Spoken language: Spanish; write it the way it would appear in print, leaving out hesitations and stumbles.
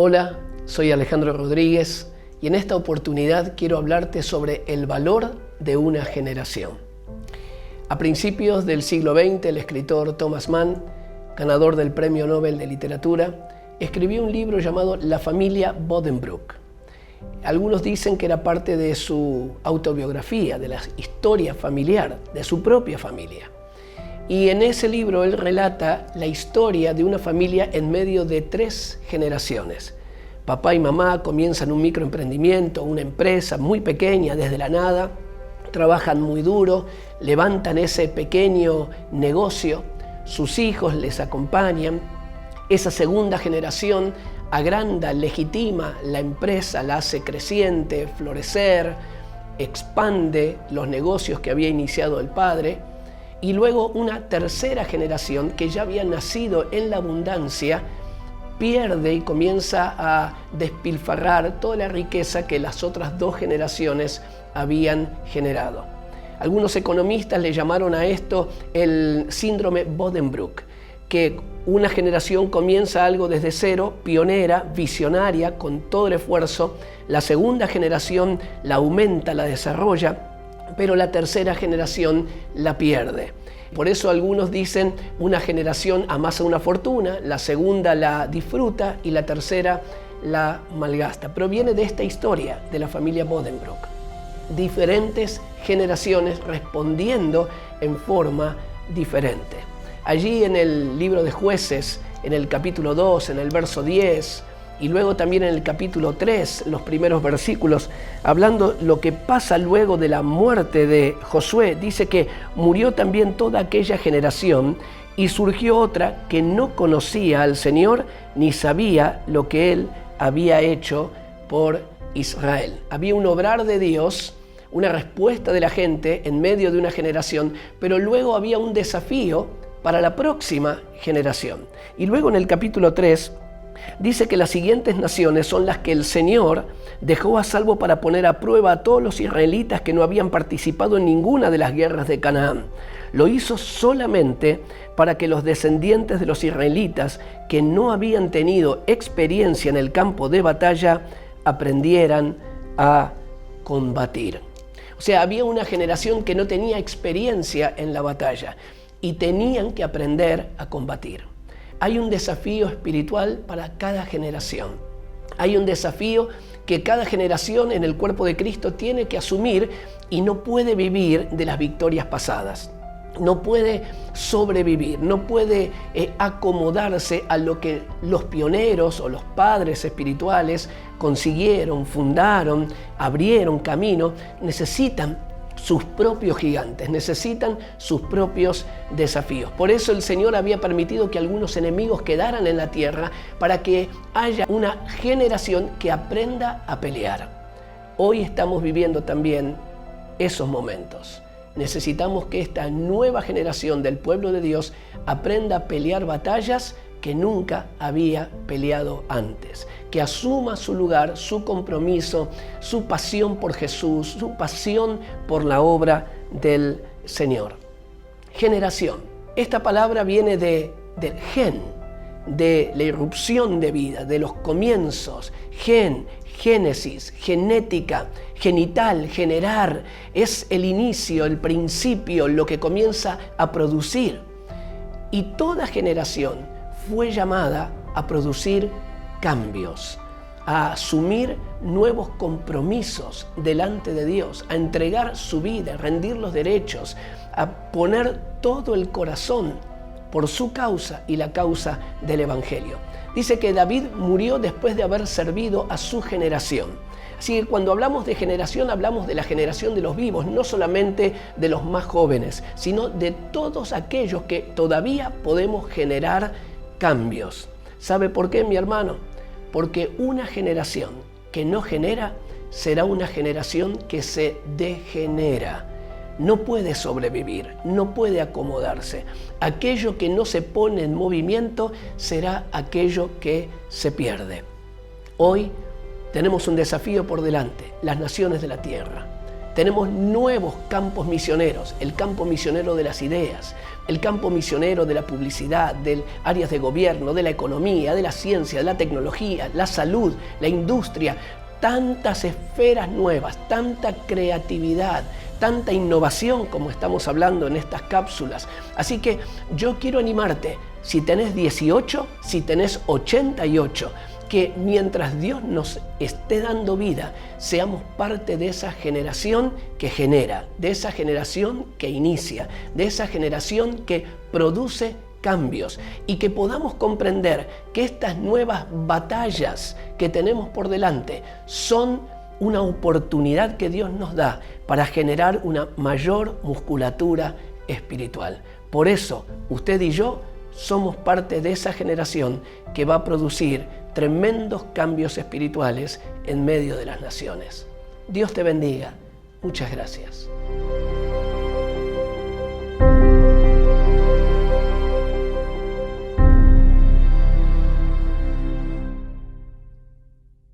Hola, soy Alejandro Rodríguez y en esta oportunidad quiero hablarte sobre el valor de una generación. A principios del siglo XX, el escritor Thomas Mann, ganador del Premio Nobel de Literatura, escribió un libro llamado La familia Buddenbrook. Algunos dicen que era parte de su autobiografía, de la historia familiar, de su propia familia. Y en ese libro él relata la historia de una familia en medio de 3 generaciones. Papá y mamá comienzan un microemprendimiento, una empresa muy pequeña desde la nada, trabajan muy duro, levantan ese pequeño negocio, sus hijos les acompañan. Esa segunda generación agranda, legitima la empresa, la hace creciente, florecer, expande los negocios que había iniciado el padre. Y luego una tercera generación que ya había nacido en la abundancia pierde y comienza a despilfarrar toda la riqueza que las otras 2 generaciones habían generado. Algunos economistas le llamaron a esto el síndrome Buddenbrook, que una generación comienza algo desde cero, pionera, visionaria, con todo el esfuerzo. La segunda generación la aumenta, la desarrolla, pero la tercera generación la pierde. Por eso algunos dicen una generación amasa una fortuna, la segunda la disfruta y la tercera la malgasta. Pero viene de esta historia de la familia Buddenbrook. Diferentes generaciones respondiendo en forma diferente. Allí en el libro de Jueces, en el capítulo 2, en el verso 10, y luego también en el capítulo 3, los primeros versículos, hablando lo que pasa luego de la muerte de Josué, dice que murió también toda aquella generación y surgió otra que no conocía al Señor ni sabía lo que Él había hecho por Israel. Había un obrar de Dios, una respuesta de la gente en medio de una generación, pero luego había un desafío para la próxima generación. Y luego en el capítulo 3, dice que las siguientes naciones son las que el Señor dejó a salvo para poner a prueba a todos los israelitas que no habían participado en ninguna de las guerras de Canaán. Lo hizo solamente para que los descendientes de los israelitas que no habían tenido experiencia en el campo de batalla aprendieran a combatir. O sea, había una generación que no tenía experiencia en la batalla y tenían que aprender a combatir. Hay un desafío espiritual para cada generación. Hay un desafío que cada generación en el cuerpo de Cristo tiene que asumir y no puede vivir de las victorias pasadas. No puede sobrevivir, no puede acomodarse a lo que los pioneros o los padres espirituales consiguieron, fundaron, abrieron camino. Necesitan sus propios gigantes, necesitan sus propios desafíos. Por eso el Señor había permitido que algunos enemigos quedaran en la tierra para que haya una generación que aprenda a pelear. Hoy estamos viviendo también esos momentos. Necesitamos que esta nueva generación del pueblo de Dios aprenda a pelear batallas que nunca había peleado antes, que asuma su lugar, su compromiso, su pasión por Jesús, su pasión por la obra del Señor. Generación. Esta palabra viene del gen, de la irrupción de vida, de los comienzos. Gen, génesis, genética, genital, generar. Es el inicio, el principio, lo que comienza a producir. Y toda generación fue llamada a producir cambios, a asumir nuevos compromisos delante de Dios, a entregar su vida, a rendir los derechos, a poner todo el corazón por su causa y la causa del Evangelio. Dice que David murió después de haber servido a su generación. Así que cuando hablamos de generación, hablamos de la generación de los vivos, no solamente de los más jóvenes, sino de todos aquellos que todavía podemos generar cambios. ¿Sabe por qué, mi hermano? Porque una generación que no genera será una generación que se degenera. No puede sobrevivir, no puede acomodarse. Aquello que no se pone en movimiento será aquello que se pierde. Hoy tenemos un desafío por delante, las naciones de la tierra. Tenemos nuevos campos misioneros, el campo misionero de las ideas, el campo misionero de la publicidad, de áreas de gobierno, de la economía, de la ciencia, de la tecnología, la salud, la industria, tantas esferas nuevas, tanta creatividad, tanta innovación como estamos hablando en estas cápsulas. Así que yo quiero animarte, si tenés 18, si tenés 88, que mientras Dios nos esté dando vida, seamos parte de esa generación que genera, de esa generación que inicia, de esa generación que produce cambios y que podamos comprender que estas nuevas batallas que tenemos por delante son una oportunidad que Dios nos da para generar una mayor musculatura espiritual. Por eso, usted y yo somos parte de esa generación que va a producir tremendos cambios espirituales en medio de las naciones. Dios te bendiga. Muchas gracias.